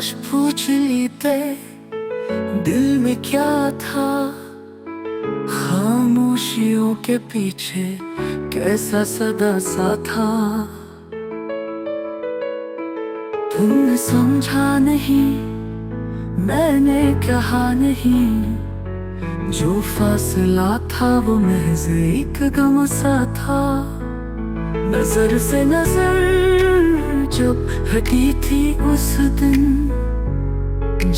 काश पूछ लेते दिल में क्या था, खामोशियों के पीछे कैसा सदा सा था। तुमने समझा नहीं, मैंने कहा नहीं, जो फासला था वो महज एक गम सा था। नजर से नजर जब हटी थी उस दिन,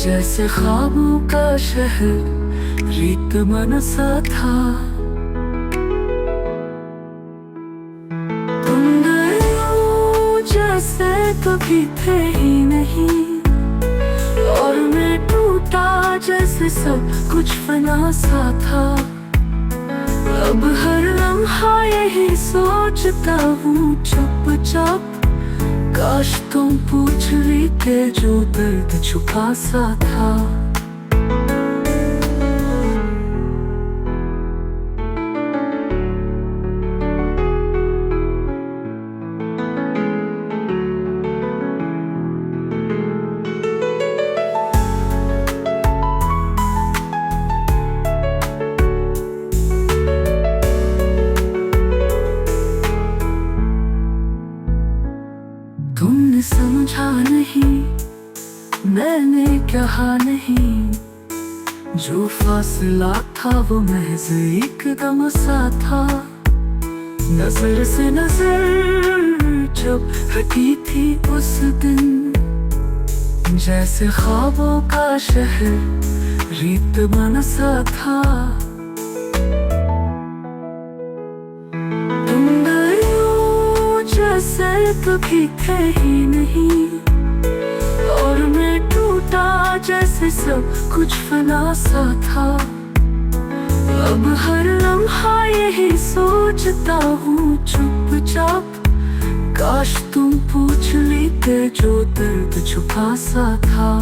जैसे ख्वाबों का शहर रीत मन सा था। तुम गए हो जैसे कभी थे ही नहीं, और मैं टूटा जैसे सब कुछ फना सा था। अब हर लम्हा यही सोचता हूँ चुपचाप, काश तुम पूछ लेते जो दर्द छुपा सा था। तुमने समझा नहीं, मैंने कहा नहीं, जो फासला था वो महज एक गम सा था। नजर से नजर जब हटी थी उस दिन, जैसे ख्वाबों का शहर रीत मन सा था। जैसे कभी थे ही नहीं, और मैं टूटा जैसे सब कुछ फना सा था। अब हर लम्हा यही सोचता हूँ चुपचाप, काश तुम पूछ लेते जो दर्द छुपा सा था।